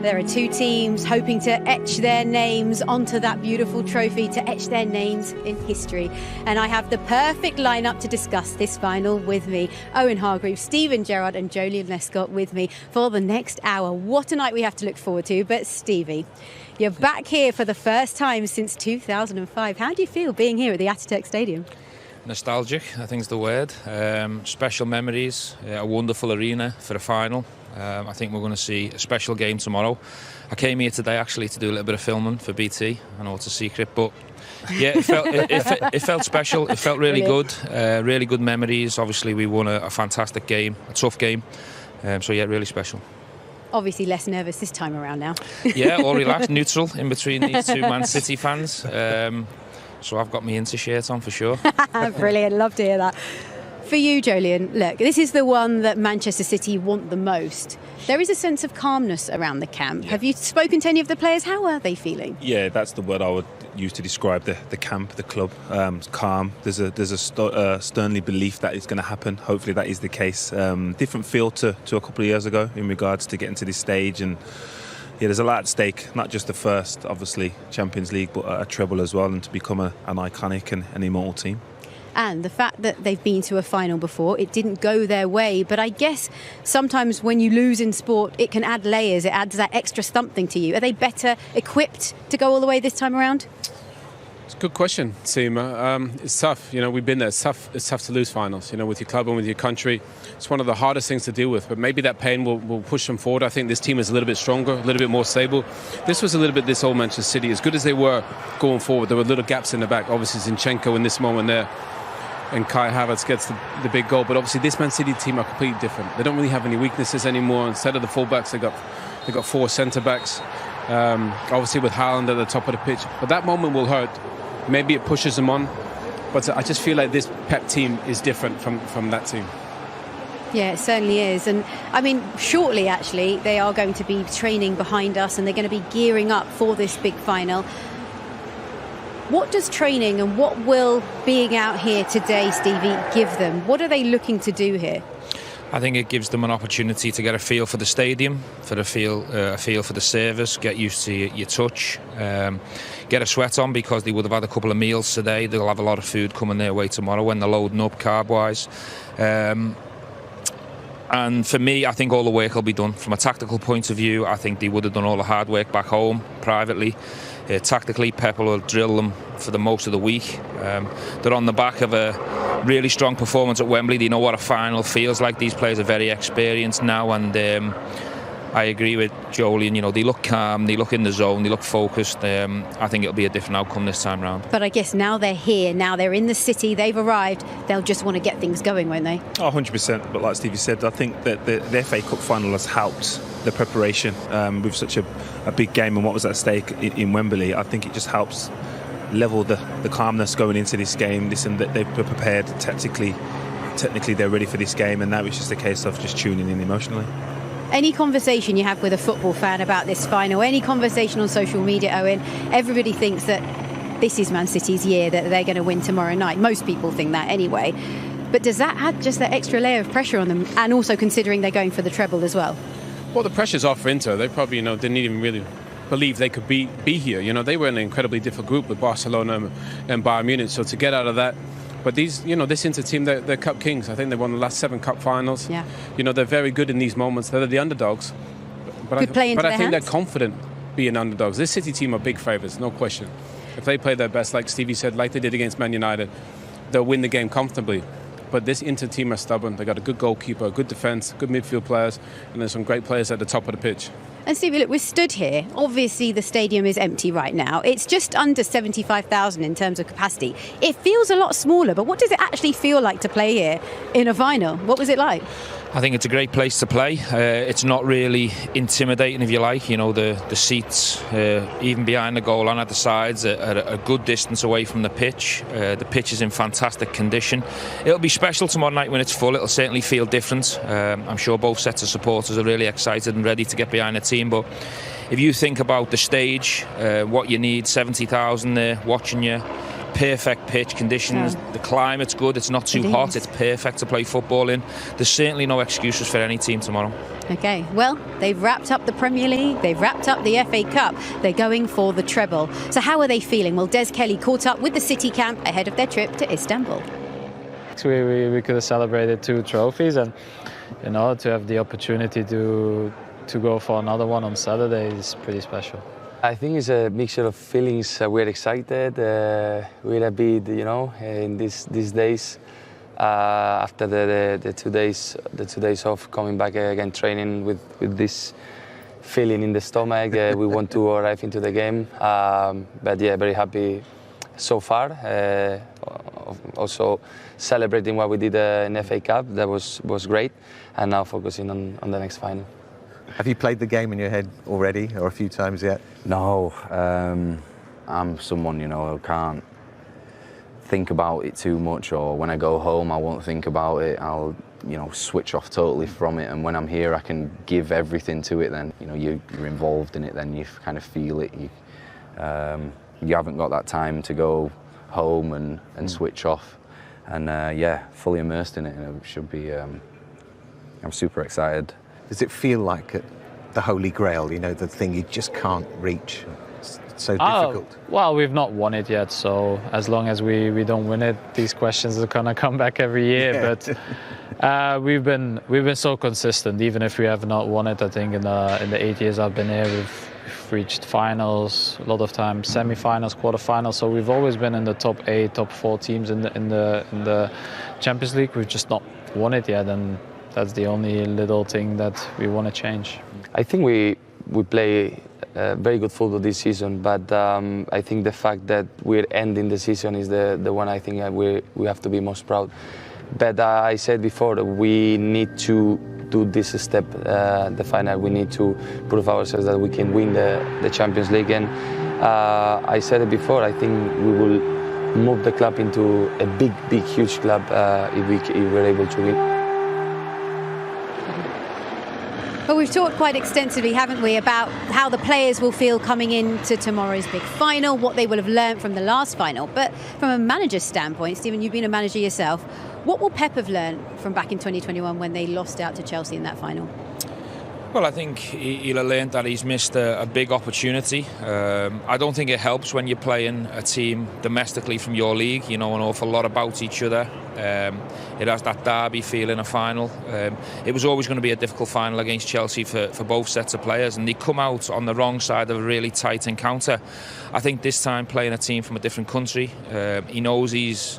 There are two teams hoping to etch their names onto that beautiful trophy, to etch their names in history. And I have the perfect lineup to discuss this final with me. Owen Hargreaves, Stephen Gerrard and Jolyon Lescott with me for the next hour. What a night we have to look forward to. But Stevie, you're back here for the first time since 2005. How do you feel being here at the Ataturk Stadium? Nostalgic, I think is the word. Special memories, a wonderful arena for the final. I think we're going to see a special game tomorrow. I came here today actually to do a little bit of filming for BT. I know it's a secret, but yeah, it felt special. It felt really good. Really good memories. Obviously, we won a fantastic game, a tough game. So yeah, really special. Obviously less nervous this time around now. Yeah, all relaxed, neutral in between these two Man City fans. So I've got my Inter shirt on for sure. Brilliant, love to hear that. For you, Jolyon, look, this is the one that Manchester City want the most. There is a sense of calmness around the camp. Yeah. Have you spoken to any of the players? How are they feeling? Yeah, that's the word I would use to describe the camp, the club. Calm. There's a sternly belief that it's going to happen. Hopefully that is the case. Different feel to a couple of years ago in regards to getting to this stage. And yeah, there's a lot at stake, not just the first, obviously, Champions League, but a treble as well, and to become an iconic and an immortal team. And the fact that they've been to a final before, it didn't go their way. But I guess sometimes when you lose in sport, it can add layers. It adds that extra something to you. Are they better equipped to go all the way this time around? It's a good question, Seema. It's tough. You know, we've been there. It's tough to lose finals, you know, with your club and with your country. It's one of the hardest things to deal with. But maybe that pain will push them forward. I think this team is a little bit stronger, a little bit more stable. This was a little bit this old Manchester City. As good as they were going forward, there were little gaps in the back. Obviously, Zinchenko in this moment there. And Kai Havertz gets the big goal. But obviously this Man City team are completely different. They don't really have any weaknesses anymore. Instead of the fullbacks, they got four centre-backs. Obviously with Haaland at the top of the pitch. But that moment will hurt. Maybe it pushes them on. But I just feel like this Pep team is different from that team. Yeah, it certainly is. And I mean, shortly actually, they are going to be training behind us and they're going to be gearing up for this big final. What does training and what will being out here today, Stevie, give them? What are they looking to do here? I think it gives them an opportunity to get a feel for the stadium, a feel for the service, get used to your touch, get a sweat on because they would have had a couple of meals today. They'll have a lot of food coming their way tomorrow when they're loading up carb-wise. And for me, I think all the work will be done. From a tactical point of view, I think they would have done all the hard work back home, privately. Tactically, Pep will drill them for the most of the week. They're on the back of a really strong performance at Wembley. They know what a final feels like. These players are very experienced now, and I agree with Jolyon. You know, they look calm, they look in the zone, they look focused. I think it'll be a different outcome this time round. But I guess now they're here, now they're in the city, they've arrived, they'll just want to get things going, won't they? Oh, 100%. But like Stevie said, I think that the FA Cup final has helped the preparation with such a big game and what was at stake in Wembley. I think it just helps level the calmness going into this game. Listen, that they've prepared technically they're ready for this game, and now it's just a case of just tuning in emotionally. Any conversation you have with a football fan about this final, any conversation on social media, Owen, everybody thinks that this is Man City's year, that they're going to win tomorrow night. Most people think that anyway. But does that add just that extra layer of pressure on them, and also considering they're going for the treble as well? Well, the pressure's off for Inter. They probably, didn't even really believe they could be here. You know, they were in an incredibly difficult group with Barcelona and Bayern Munich. So to get out of that, but these, this Inter team, they're cup kings. I think they won the last 7 cup finals. Yeah. They're very good in these moments. They're the underdogs. But I think they're confident being underdogs. This City team are big favourites, no question. If they play their best, like Stevie said, like they did against Man United, they'll win the game comfortably. But this Inter team are stubborn. They've got a good goalkeeper, good defence, good midfield players, and there's some great players at the top of the pitch. And Stevie, look, we're stood here. Obviously, the stadium is empty right now. It's just under 75,000 in terms of capacity. It feels a lot smaller, but what does it actually feel like to play here in a final? What was it like? I think it's a great place to play. It's not really intimidating, if you like. The seats, even behind the goal and at the sides, are a good distance away from the pitch. The pitch is in fantastic condition. It'll be special tomorrow night when it's full. It'll certainly feel different. I'm sure both sets of supporters are really excited and ready to get behind the team. But if you think about the stage, what you need, 70,000 there watching you, perfect pitch conditions. The climate's good. It's not too hot. It's perfect to play football in. There's certainly no excuses for any team tomorrow. Okay, well, they've wrapped up the Premier League, they've wrapped up the FA Cup, they're going for the treble. So how are they feeling? Well, Des Kelly caught up with the City camp ahead of their trip to Istanbul. We could have celebrated 2 trophies, and to have the opportunity to go for another one on Saturday is pretty special. I think it's a mixture of feelings. We're excited. We're a bit, in these days. After the 2 days off, coming back again training with this feeling in the stomach, we want to arrive into the game. But yeah, very happy so far. Also celebrating what we did in FA Cup, that was great, and now focusing on the next final. Have you played the game in your head already, or a few times yet? No, I'm someone who can't think about it too much, or when I go home I won't think about it. I'll switch off totally from it, and when I'm here I can give everything to it. Then you're involved in it, then you kind of feel it. You haven't got that time to go home and switch off, and fully immersed in it, and it should be. I'm super excited. Does it feel like the Holy Grail, the thing you just can't reach? It's so difficult. Well, we've not won it yet, so as long as we don't win it, these questions are gonna come back every year. Yeah. But we've been so consistent, even if we have not won it. I think in the 8 years I've been here, we've reached finals, a lot of times semi-finals, quarter-finals. So we've always been in the top 8, top 4 teams in the Champions League. We've just not won it yet, and that's the only little thing that we want to change. I think we play very good football this season, but I think the fact that we're ending the season is the one I think we have to be most proud. But I said before, we need to do this step, the final. We need to prove ourselves that we can win the Champions League. And I said it before, I think we will move the club into a big, huge club if we're able to win. Well, we've talked quite extensively, haven't we, about how the players will feel coming into tomorrow's big final, what they will have learnt from the last final. But from a manager's standpoint, Stephen, you've been a manager yourself. What will Pep have learnt from back in 2021 when they lost out to Chelsea in that final? Well, I think he'll have learned that he's missed a big opportunity. I don't think it helps when you're playing a team domestically from your league. You know an awful lot about each other. It has that derby feel in a final. It was always going to be a difficult final against Chelsea for both sets of players, and they come out on the wrong side of a really tight encounter. I think this time, playing a team from a different country, he knows he's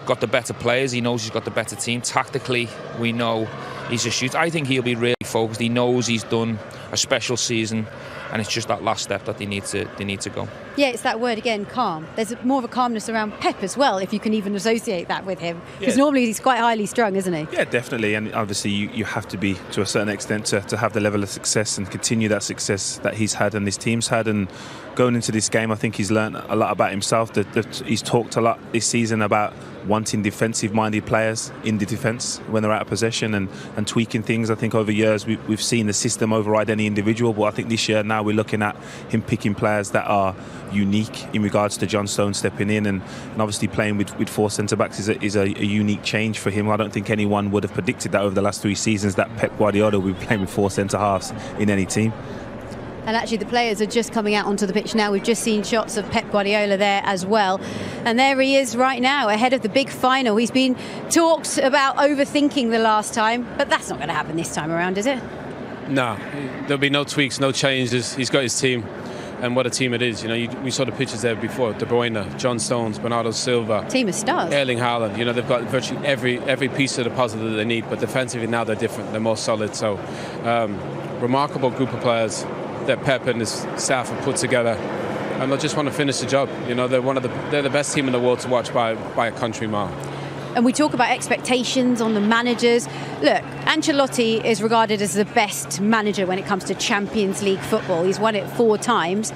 got the better players, he knows he's got the better team. Tactically, we know he's a shooter. I think he'll be really focused. He knows he's done a special season, and it's just that last step that they need to go. Yeah, it's that word again, calm. There's more of a calmness around Pep as well, if you can even associate that with him. Because normally he's quite highly strung, isn't he? Yeah, definitely. And obviously you have to be, to a certain extent, to have the level of success and continue that success that he's had and his team's had. And going into this game, I think he's learned a lot about himself. That he's talked a lot this season about wanting defensive-minded players in the defence when they're out of possession and tweaking things. I think over years we've seen the system override any individual, but I think this year now we're looking at him picking players that are unique in regards to John Stones stepping in and obviously playing with 4 centre-backs is a unique change for him. I don't think anyone would have predicted that over the last 3 seasons that Pep Guardiola would be playing with 4 centre-halves in any team. And actually the players are just coming out onto the pitch now. We've just seen shots of Pep Guardiola there as well. And there he is right now, ahead of the big final. He's been talked about overthinking the last time, but that's not going to happen this time around, is it? No, there'll be no tweaks, no changes. He's got his team, and what a team it is. We saw the pictures there before. De Bruyne, John Stones, Bernardo Silva. Team of stars. Erling Haaland. They've got virtually every piece of the puzzle that they need, but defensively now they're different. They're more solid. So, remarkable group of players that Pep and his staff have put together, and they just want to finish the job. They're the best team in the world to watch by a country mile. And we talk about expectations on the managers. Look, Ancelotti is regarded as the best manager when it comes to Champions League football. He's won it 4 times.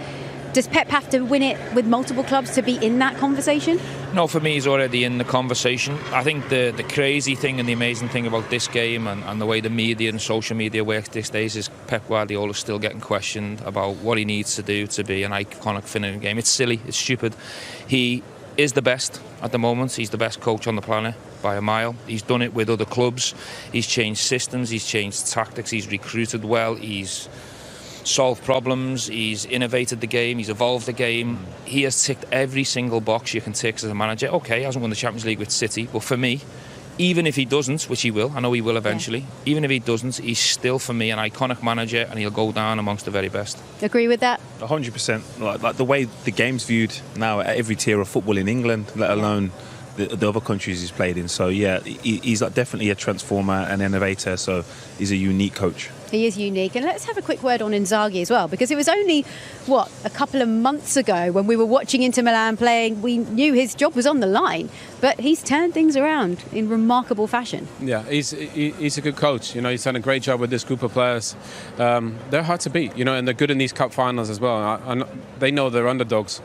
Does Pep have to win it with multiple clubs to be in that conversation? No, for me, he's already in the conversation. I think the crazy thing and the amazing thing about this game and the way the media and social media works these days is Pep Guardiola still getting questioned about what he needs to do to be an iconic figure in the game. It's silly, it's stupid. He is the best at the moment. He's the best coach on the planet by a mile. He's done it with other clubs. He's changed systems, he's changed tactics, he's recruited well, he's solved problems, he's innovated the game, he's evolved the game. He has ticked every single box you can tick as a manager. Okay, he hasn't won the Champions League with City, but for me, even if he doesn't, which he will, I know he will eventually, even if he doesn't, he's still, for me, an iconic manager, and he'll go down amongst the very best. Agree with that? 100%. Like the way the game's viewed now at every tier of football in England, let alone the other countries he's played in. So yeah, he's like definitely a transformer and innovator. So he's a unique coach. He is unique. And let's have a quick word on Inzaghi as well, because it was only, a couple of months ago when we were watching Inter Milan playing, we knew his job was on the line. But he's turned things around in remarkable fashion. Yeah, he's a good coach. He's done a great job with this group of players. They're hard to beat, and they're good in these cup finals as well. And they know they're underdogs.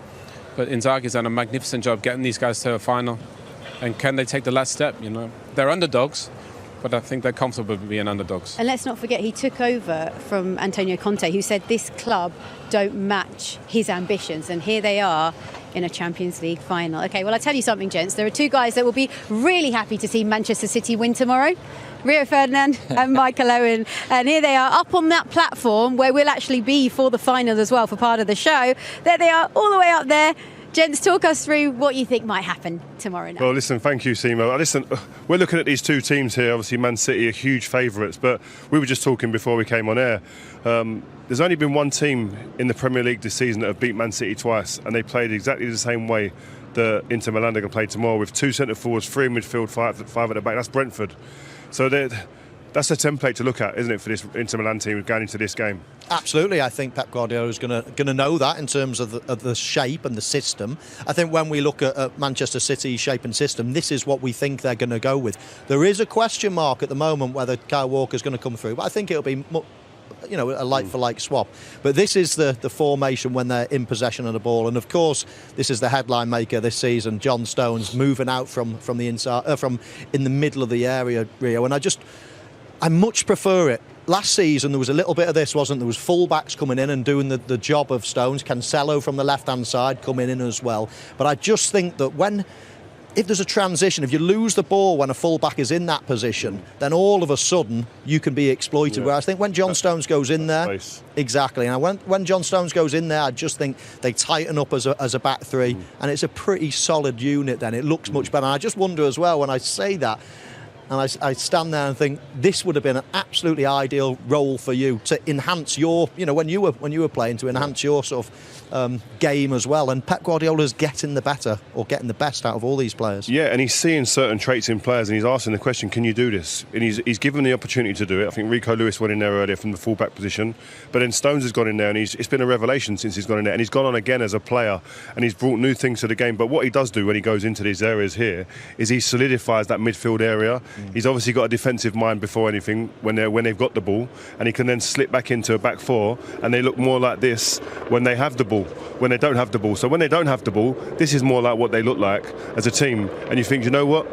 But Inzaghi's done a magnificent job getting these guys to a final. And can they take the last step? They're underdogs, but I think they're comfortable with being underdogs. And let's not forget, he took over from Antonio Conte, who said this club don't match his ambitions. And here they are in a Champions League final. OK, well, I'll tell you something, gents. There are two guys that will be really happy to see Manchester City win tomorrow. Rio Ferdinand and Michael Owen. And here they are up on that platform where we'll actually be for the final as well, for part of the show. There they are, all the way up there. Gents, talk us through what you think might happen tomorrow night. Well, listen, thank you, Simo. Listen, we're looking at these two teams here. Obviously, Man City are huge favourites, but we were just talking before we came on air. There's only been one team in the Premier League this season that have beat Man City twice, and they played exactly the same way that Inter Milan are going to play tomorrow, with 2 centre forwards, 3 in midfield, 5 at the back. That's Brentford. So that's a template to look at, isn't it, for this Inter Milan team going into this game? Absolutely. I think Pep Guardiola is going to know that in terms of the shape and the system. I think when we look at Manchester City's shape and system, this is what we think they're going to go with. There is a question mark at the moment whether Kyle Walker's going to come through, but I think it'll be a like-for-like swap. But this is the formation when they're in possession of the ball. And, of course, this is the headline maker this season, John Stones, moving out from the inside, from in the middle of the area, Rio. And I much prefer it. Last season, there was a little bit of this, wasn't there? There was full-backs coming in and doing the job of Stones. Cancelo from the left-hand side coming in as well. But I just think that if there's a transition, if you lose the ball when a full-back is in that position, then all of a sudden you can be exploited. Yeah. Whereas I think when John Stones goes in there... Exactly. And when John Stones goes in there, I just think they tighten up as a back three. And it's a pretty solid unit then. It looks much better. And I just wonder as well, when I say that, and I stand there and think this would have been an absolutely ideal role for you to enhance your, when you were playing, to enhance your sort of game as well. And Pep Guardiola's getting the best out of all these players. Yeah, and he's seeing certain traits in players, and he's asking the question, can you do this? And he's given the opportunity to do it. I think Rico Lewis went in there earlier from the full-back position, but then Stones has gone in there, and it's been a revelation since he's gone in there, and he's gone on again as a player, and he's brought new things to the game. But what he does do when he goes into these areas here is he solidifies that midfield area. He's obviously got a defensive mind before anything when they've got the ball, and he can then slip back into a back four, and they look more like this when they have the ball, when they don't have the ball. So when they don't have the ball, this is more like what they look like as a team, and you think, you know what,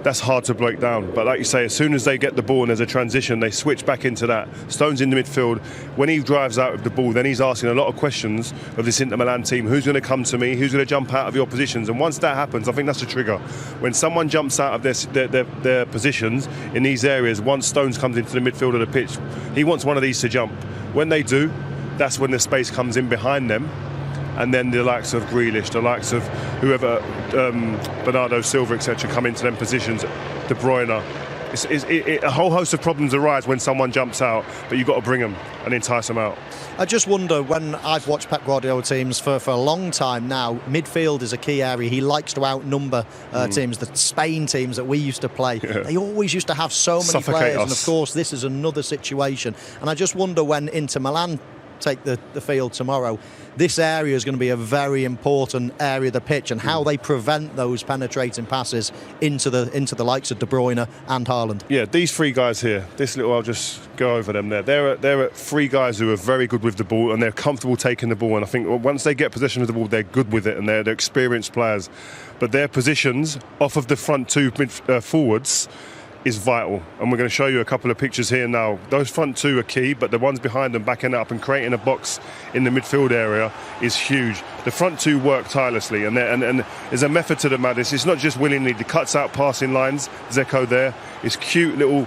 that's hard to break down. But like you say, as soon as they get the ball and there's a transition, they switch back into that. Stones in the midfield. When he drives out of the ball, then he's asking a lot of questions of this Inter Milan team. Who's going to come to me? Who's going to jump out of your positions? And once that happens, I think that's a trigger. When someone jumps out of their positions in these areas, once Stones comes into the midfield of the pitch, he wants one of these to jump. When they do, that's when the space comes in behind them. And then the likes of Grealish, the likes of whoever, Bernardo Silva, etc., come into them positions, De Bruyne. A whole host of problems arise when someone jumps out, but you've got to bring them and entice them out. I just wonder, when I've watched Pep Guardiola teams for a long time now, midfield is a key area. He likes to outnumber teams. The Spain teams that we used to play, they always used to have so many players. And of course, this is another situation. And I just wonder, when Inter Milan take the field tomorrow, this area is going to be a very important area of the pitch, and how they prevent those penetrating passes into the likes of De Bruyne and Haaland. Yeah, these three guys here, I'll just go over them there. They're three guys who are very good with the ball, and they're comfortable taking the ball, and I think once they get possession of the ball, they're good with it, and they're experienced players. But their positions off of the front two forwards is vital, and we're going to show you a couple of pictures here now. Those front two are key, but the ones behind them backing up and creating a box in the midfield area is huge. The front two work tirelessly, and there's a method to the madness. It's not just willingly. The cuts out passing lines, Zeko there, it's cute little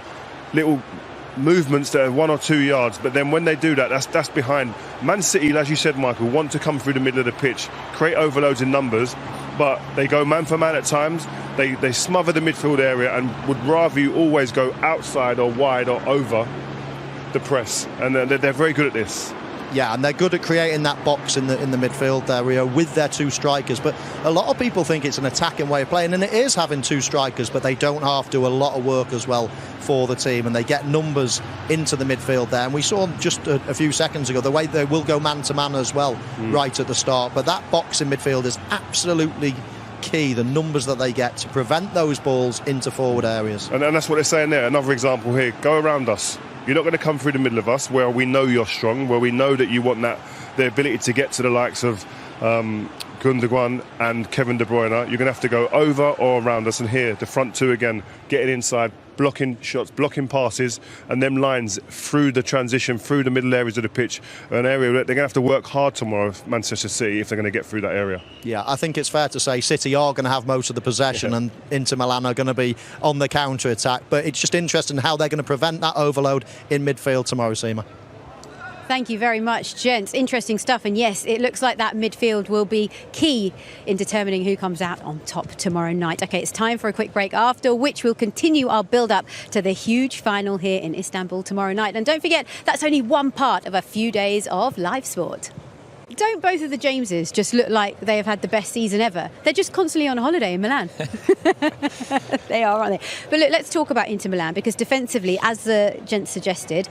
movements that are 1 or 2 yards, but then when they do that, that's behind. Man City, as you said, Michael, want to come through the middle of the pitch, create overloads in numbers, but they go man for man at times. They smother the midfield area and would rather you always go outside or wide or over the press, and they're very good at this. Yeah, and they're good at creating that box in the midfield area with their two strikers. But a lot of people think it's an attacking way of playing, and it is having two strikers, but they don't have to do a lot of work as well for the team, and they get numbers into the midfield there. And we saw just a few seconds ago the way they will go man-to-man as well right at the start. But that box in midfield is absolutely key, the numbers that they get to prevent those balls into forward areas. And that's what they're saying there. Another example here, go around us. You're not going to come through the middle of us where we know you're strong, where we know that you want the ability to get to the likes of Gundogan and Kevin De Bruyne. You're going to have to go over or around us, and here, the front two again, getting inside, blocking shots, blocking passes, and them lines through the transition, through the middle areas of the pitch, an area that they're going to have to work hard tomorrow, Manchester City, if they're going to get through that area. Yeah, I think it's fair to say City are going to have most of the possession, and Inter Milan are going to be on the counter-attack, but it's just interesting how they're going to prevent that overload in midfield tomorrow, Seema. Thank you very much, gents. Interesting stuff. And yes, it looks like that midfield will be key in determining who comes out on top tomorrow night. OK, it's time for a quick break, after which we'll continue our build-up to the huge final here in Istanbul tomorrow night. And don't forget, that's only one part of a few days of live sport. Don't both of the Jameses just look like they have had the best season ever? They're just constantly on holiday in Milan. They are, aren't they? But look, let's talk about Inter Milan, because defensively, as the gents suggested,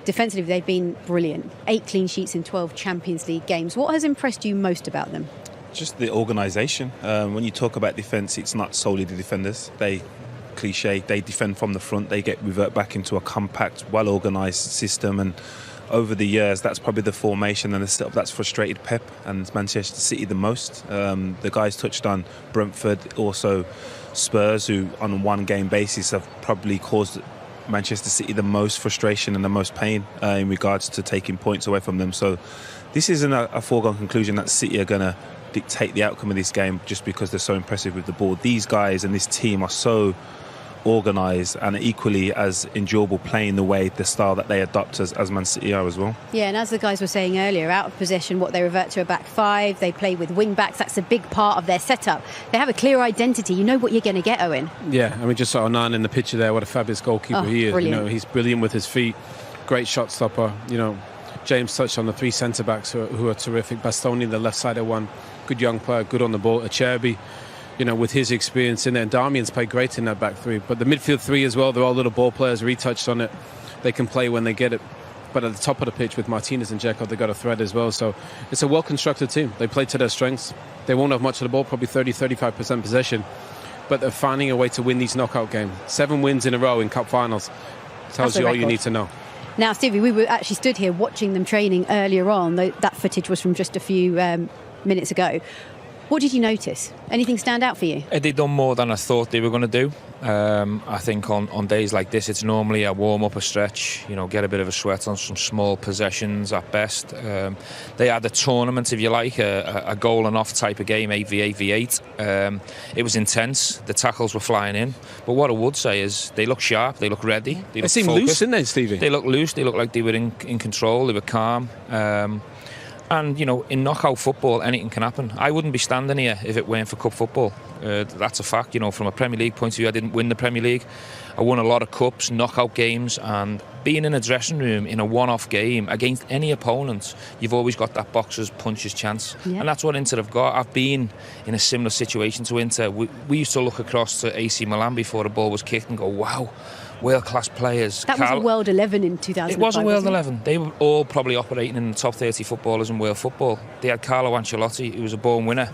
defensively, they've been brilliant. 8 clean sheets in 12 Champions League games. What has impressed you most about them? Just the organisation. When you talk about defence, it's not solely the defenders. They defend from the front. They revert back into a compact, well-organised system. And over the years, that's probably the formation and the setup that's frustrated Pep and Manchester City the most. The guys touched on Brentford, also Spurs, who on a one-game basis have probably caused Manchester City the most frustration and the most pain in regards to taking points away from them. So this isn't a foregone conclusion that City are going to dictate the outcome of this game just because they're so impressive with the ball. These guys and this team are so organised and equally as enjoyable playing the way, the style that they adopt as Man City are as well. Yeah, and as the guys were saying earlier, out of possession, what they revert to a back five, they play with wing backs. That's a big part of their setup. They have a clear identity. You know what you're going to get, Owen. Yeah, I mean, just saw Onan in the picture there. What a fabulous goalkeeper he is. Brilliant. You know, he's brilliant with his feet. Great shot stopper. You know, James touched on the 3 centre backs who are terrific. Bastoni, the left sided one, good young player, good on the ball. Acerbi, you know, with his experience in there. And Darmian's played great in that back three. But the midfield three as well, they're all little ball players. Retouched on it. They can play when they get it. But at the top of the pitch with Martinez and Dzeko, they've got a threat as well. So it's a well-constructed team. They play to their strengths. They won't have much of the ball, probably 30-35% possession. But they're finding a way to win these knockout games. 7 wins in a row in cup finals. Tells you all you need to know. Now, Stevie, we were actually stood here watching them training earlier on. That footage was from just a few minutes ago. What did you notice? Anything stand out for you? They've done more than I thought they were going to do. I think on days like this, it's normally a warm-up, a stretch, you know, get a bit of a sweat on some small possessions at best. They had a tournament, if you like, a goal and off type of game, 8v8 v8. It was intense. The tackles were flying in. But what I would say is they look sharp, they look ready. They seem loose, didn't they, Stevie? They look loose, they look like they were in control, they were calm. And, you know, in knockout football, anything can happen. I wouldn't be standing here if it weren't for cup football. That's a fact. You know, from a Premier League point of view, I didn't win the Premier League. I won a lot of cups, knockout games, and being in a dressing room in a one-off game against any opponent, you've always got that boxer's puncher's chance. Yeah. And that's what Inter have got. I've been in a similar situation to Inter. We used to look across to AC Milan before the ball was kicked and go, wow, world-class players. That was a World 11 in 2005. It was a World 11. They were all probably operating in the top 30 footballers in world football. They had Carlo Ancelotti, who was a born winner.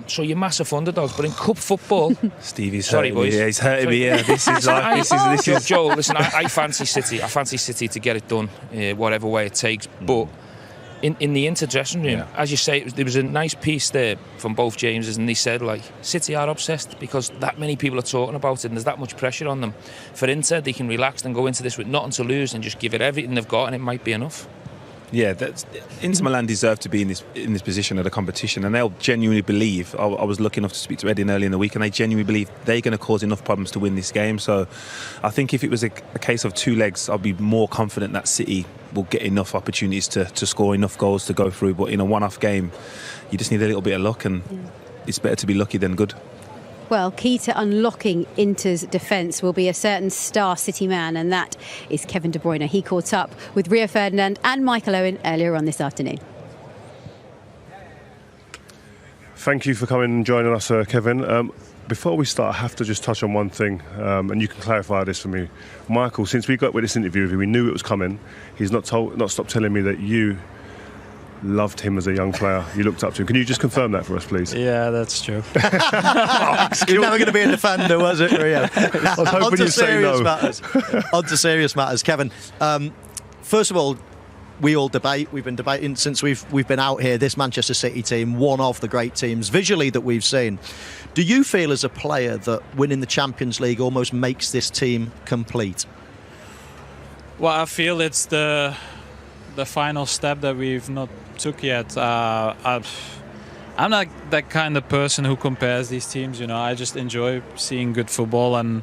So you're massive underdogs. But in cup football... Stevie's sorry, boys. Yeah, he's hurting me. Yeah, this is like... This is Joel, listen, I fancy City. I fancy City to get it done, whatever way it takes. But in the Inter dressing room, as you say, there was a nice piece there from both Jameses, and they said, like, City are obsessed because that many people are talking about it and there's that much pressure on them. For Inter, they can relax and go into this with nothing to lose and just give it everything they've got, and it might be enough. Yeah, Inter Milan deserve to be in this position of the competition, and they'll genuinely believe. I was lucky enough to speak to Edin early in the week, and they genuinely believe they're going to cause enough problems to win this game. So I think if it was a case of two legs, I'd be more confident that City will get enough opportunities to score enough goals to go through. But in a one-off game, you just need a little bit of luck, and it's better to be lucky than good. Well, key to unlocking Inter's defence will be a certain star City man, and that is Kevin De Bruyne. He caught up with Rio Ferdinand and Michael Owen earlier on this afternoon. Thank you for coming and joining us, Kevin. Before we start, I have to just touch on one thing, and you can clarify this for me. Michael, since we got with this interview with you, we knew it was coming. He's not stopped telling me that you loved him as a young player. You looked up to him. Can you just confirm that for us, please? Yeah, that's true. You're never going to be a defender, was it, Rio? I was hoping you'd say no. On to serious matters. Kevin, first of all, we all debate. We've been debating since we've been out here. This Manchester City team, one of the great teams visually that we've seen. Do you feel as a player that winning the Champions League almost makes this team complete? Well, I feel it's the final step that we've not took yet. I'm not that kind of person who compares these teams. You know, I just enjoy seeing good football, and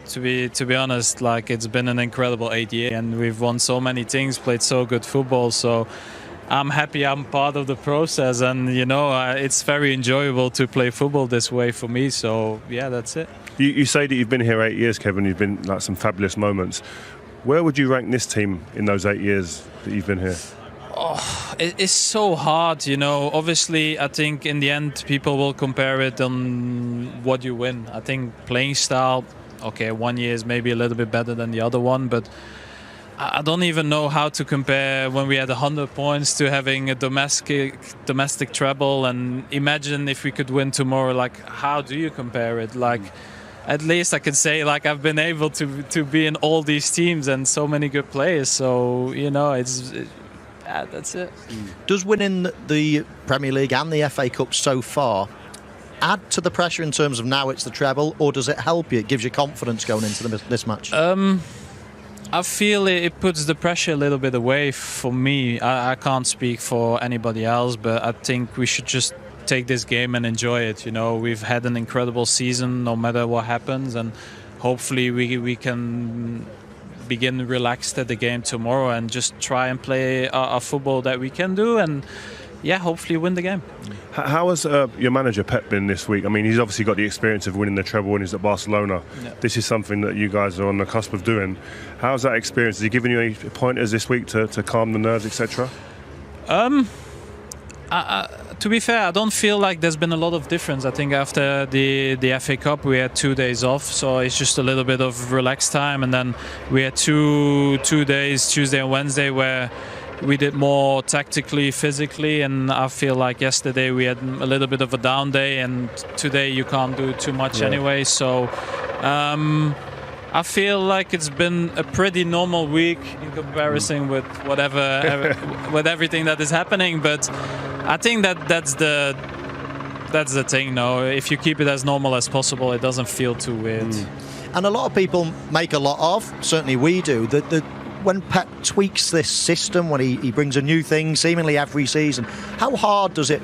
to be honest, like, it's been an incredible 8 years, and we've won so many things, played so good football. So I'm happy I'm part of the process, and you know, it's very enjoyable to play football this way for me. So yeah, that's it. You say that you've been here 8 years, Kevin. You've been like some fabulous moments. Where would you rank this team in those 8 years that you've been here? Oh, it's so hard, you know. Obviously, I think in the end people will compare it on what you win. I think playing style, okay, 1 year is maybe a little bit better than the other one, but I don't even know how to compare when we had 100 points to having a domestic treble. And imagine if we could win tomorrow. Like, how do you compare it? Like, at least I can say, like, I've been able to be in all these teams and so many good players. So, you know, that's it. Does winning the Premier League and the FA Cup so far add to the pressure in terms of now it's the treble, or does it help you? It gives you confidence going into this match? I feel it puts the pressure a little bit away for me. I can't speak for anybody else, but I think we should just take this game and enjoy it. You know, we've had an incredible season no matter what happens, and hopefully we can begin relaxed at the game tomorrow and just try and play our football that we can do, and yeah, hopefully win the game. How has your manager Pep been this week? I mean, he's obviously got the experience of winning the treble when he's at Barcelona. Yeah. This is something that you guys are on the cusp of doing. How's that experience? Has he given you any pointers this week to calm the nerves, etc.? To be fair, I don't feel like there's been a lot of difference. I think after the FA Cup we had 2 days off, so it's just a little bit of relaxed time, and then we had two days, Tuesday and Wednesday, where we did more tactically, physically, and I feel like yesterday we had a little bit of a down day, and today you can't do too much anyway. So I feel like it's been a pretty normal week in comparison with with everything that is happening. But I think that's the thing. No, if you keep it as normal as possible, it doesn't feel too weird. And a lot of people make a lot of, certainly we do, that when Pep tweaks this system, when he brings a new thing seemingly every season, how hard is it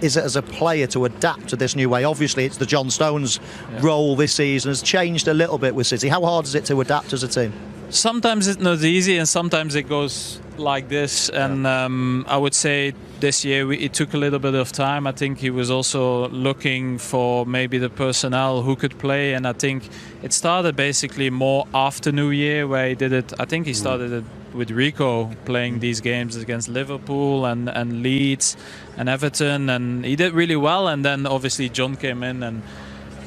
as a player to adapt to this new way? Obviously, it's the John Stones role this season has changed a little bit with City. How hard is it to adapt as a team? Sometimes it's not easy, and sometimes it goes like this. And I would say this year it took a little bit of time. I think he was also looking for maybe the personnel who could play, and I think it started basically more after New Year, where he did it. I think he started it with Rico playing these games against Liverpool and Leeds and Everton, and he did really well. And then obviously John came in and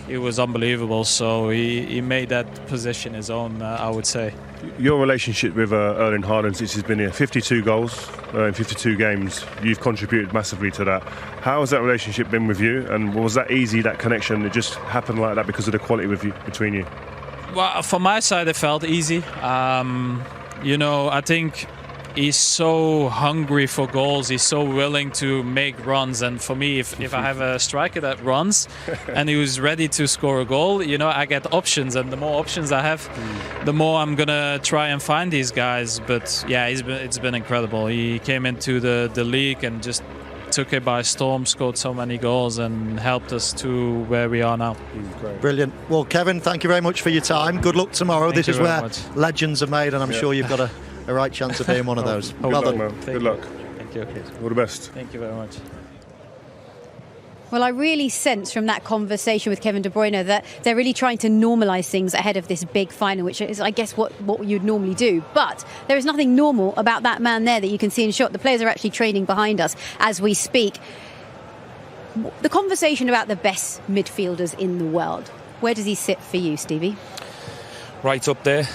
it was unbelievable. So he made that position his own, I would say. Your relationship with Erling Haaland since he's been here, 52 goals in 52 games. You've contributed massively to that. How has that relationship been with you? And was that easy, that connection? It just happened like that because of the quality between you? Well, from my side, it felt easy. You know, I think he's so hungry for goals. He's so willing to make runs. And for me, if I have a striker that runs and who's ready to score a goal, you know, I get options. And the more options I have, the more I'm gonna try and find these guys. But yeah, it's been incredible. He came into the league and just took it by storm, scored so many goals and helped us to where we are now. Brilliant. Well, Kevin, thank you very much for your time. Good luck tomorrow. This is where legends are made, and I'm sure you've got a right chance of being one of those. Well done. Good luck. Thank you. All the best. Thank you very much. Well, I really sense from that conversation with Kevin De Bruyne that they're really trying to normalise things ahead of this big final, which is, I guess, what you'd normally do. But there is nothing normal about that man there that you can see in shot. The players are actually training behind us as we speak. The conversation about the best midfielders in the world, where does he sit for you, Stevie? Right up there,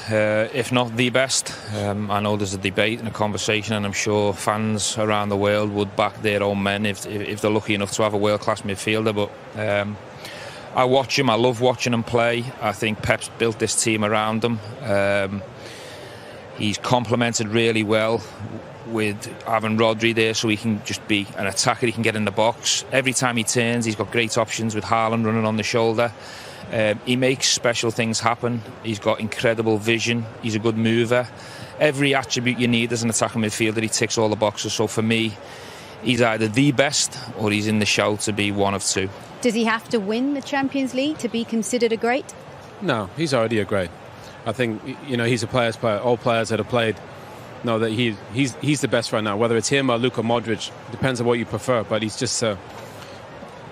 if not the best. I know there's a debate and a conversation, and I'm sure fans around the world would back their own men if they're lucky enough to have a world-class midfielder. But I watch him, I love watching him play. I think Pep's built this team around him. He's complemented really well with having Rodri there, so he can just be an attacker. He can get in the box. Every time he turns, he's got great options with Haaland running on the shoulder. He makes special things happen. He's got incredible vision. He's a good mover. Every attribute you need as an attacking midfielder, he ticks all the boxes. So for me, he's either the best or he's in the shout to be one of two. Does he have to win the Champions League to be considered a great? No, he's already a great. I think, you know, he's a player's player. All players that have played know that he's the best right now. Whether it's him or Luka Modric, depends on what you prefer. But he's just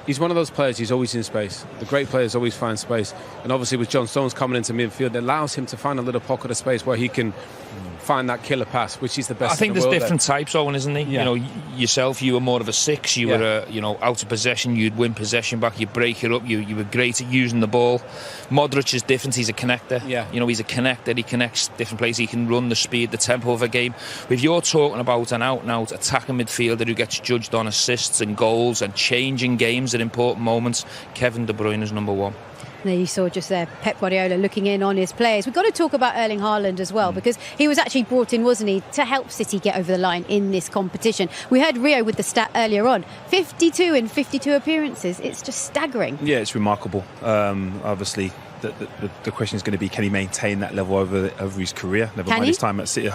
he's one of those players. He's always in space. The great players always find space. And obviously with John Stones coming into midfield, it allows him to find a little pocket of space where he can find that killer pass, which is the best. I think there's different types, Owen, isn't he? Yeah. You know, yourself, you were more of a six. You were, out of possession. You'd win possession back. You'd break it up. You were great at using the ball. Modric is different. He's a connector. Yeah. You know, he's a connector. He connects different places. He can run the speed, the tempo of a game. If you're talking about an out-and-out attacking midfielder who gets judged on assists and goals and changing games at important moments, Kevin De Bruyne is number one. There you saw just there Pep Guardiola looking in on his players. We've got to talk about Erling Haaland as well, because he was actually brought in, wasn't he, to help City get over the line in this competition. We heard Rio with the stat earlier on, 52 in 52 appearances. It's just staggering. Yeah, it's remarkable. Obviously, the question is going to be, can he maintain that level over his career? Never mind his time at City.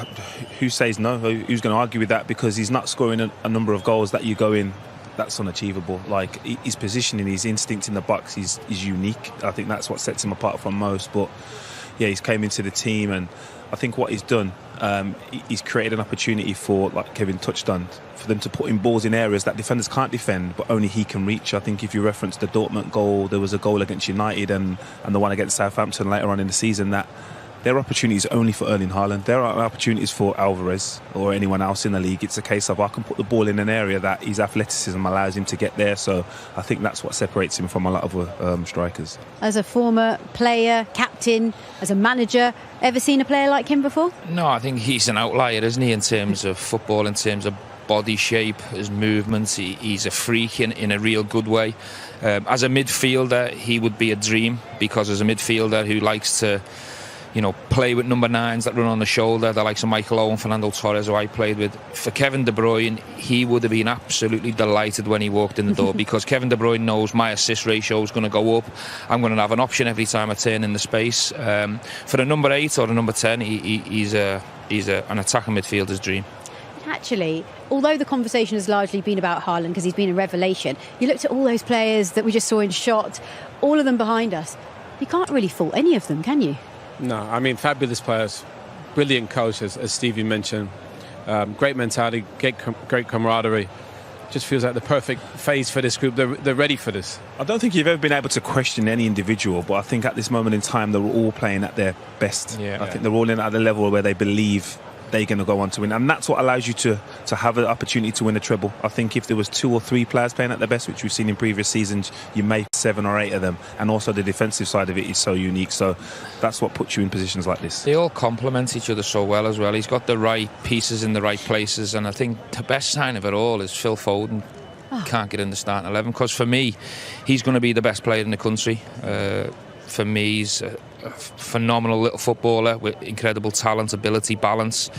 Who says no? Who's going to argue with that? Because he's not scoring a number of goals that you go in. That's unachievable. Like, his positioning, his instinct in the box is unique. I think that's what sets him apart from most. But yeah, he's came into the team, and I think what he's done, he's created an opportunity for, like Kevin touched on, for them to put in balls in areas that defenders can't defend, but only he can reach. I think if you reference the Dortmund goal, there was a goal against United and the one against Southampton later on in the season, that there are opportunities only for Erling Haaland. There are opportunities for Alvarez or anyone else in the league. It's a case of, I can put the ball in an area that his athleticism allows him to get there. So I think that's what separates him from a lot of strikers. As a former player, captain, as a manager, ever seen a player like him before? No, I think he's an outlier, isn't he, in terms of football, in terms of body shape, his movements. He's a freak in a real good way. As a midfielder, he would be a dream, because as a midfielder who likes to play with number 9s that run on the shoulder, the likes of Michael Owen, Fernando Torres, who I played with. For Kevin De Bruyne, he would have been absolutely delighted when he walked in the door, because Kevin De Bruyne knows my assist ratio is going to go up. I'm going to have an option every time I turn in the space. For a number 8 or a number 10, he's an attacking midfielder's dream. Actually, although the conversation has largely been about Haaland because he's been a revelation, you looked at all those players that we just saw in shot, all of them behind us. You can't really fault any of them, can you? No, I mean, fabulous players, brilliant coaches, as Stevie mentioned, great mentality, great camaraderie. Just feels like the perfect phase for this group. They're ready for this. I don't think you've ever been able to question any individual, but I think at this moment in time they're all playing at their best. Yeah. I think they're all in at the level where they believe they're going to go on to win, and that's what allows you to have an opportunity to win a treble. I think if there was 2 or 3 players playing at their best, which we've seen in previous seasons, you may have 7 or 8 of them, and also the defensive side of it is so unique. So that's what puts you in positions like this. They all complement each other so well as well. He's got the right pieces in the right places, and I think the best sign of it all is Phil Foden can't get in the starting 11, because for me, he's going to be the best player in the country. For me, he's a phenomenal little footballer with incredible talent, ability, balance.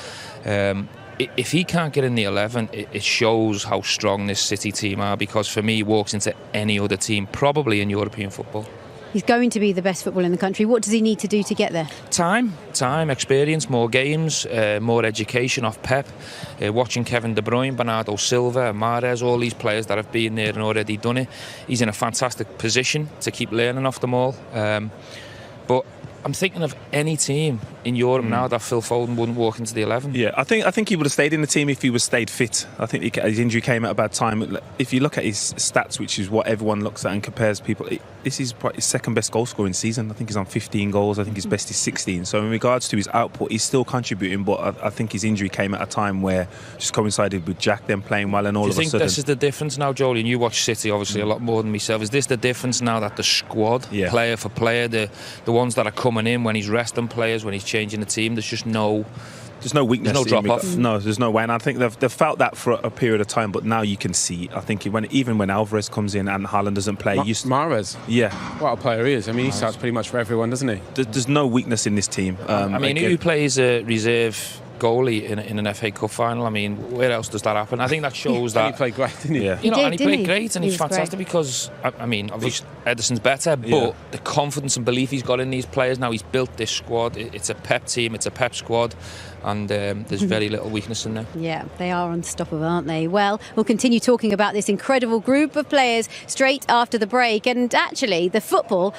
if he can't get in the 11, it shows how strong this City team are, because for me, he walks into any other team, probably in European football. He's going to be the best footballer in the country. What does he need to do to get there? Time, experience, more games, more education off Pep. Watching Kevin De Bruyne, Bernardo Silva, Mahrez, all these players that have been there and already done it. He's in a fantastic position to keep learning off them all. But I'm thinking of any team in Europe now that Phil Foden wouldn't walk into the 11. Yeah, I think he would have stayed in the team if he was stayed fit. I think his injury came at a bad time. If you look at his stats, which is what everyone looks at and compares people, this is probably his second best goal scoring season. I think he's on 15 goals. I think his best is 16. So in regards to his output, he's still contributing, but I think his injury came at a time where just coincided with Jack then playing well, and all of a sudden. Do you think this is the difference now, Jolie? And you watch City obviously a lot more than myself. Is this the difference now that the squad, player for player, the ones that are coming in when he's resting players, when he's changing the team, there's no weakness. There's no drop off. No, there's no way. And I think they've felt that for a period of time, but now you can see. I think even when Alvarez comes in and Haaland doesn't play, Mahrez. Yeah, what a player he is. I mean, he starts pretty much for everyone, doesn't he? There's no weakness in this team. I mean, who plays a reserve goalie in an FA Cup final? I mean, where else does that happen? I think that shows that he played great, didn't he? Yeah. And he played great, and he's fantastic because, I mean, obviously Ederson's better, but the confidence and belief he's got in these players now, he's built this squad. It's a Pep team, it's a Pep squad, and there's very little weakness in there. Yeah, they are unstoppable, aren't they? Well, we'll continue talking about this incredible group of players straight after the break, and actually the football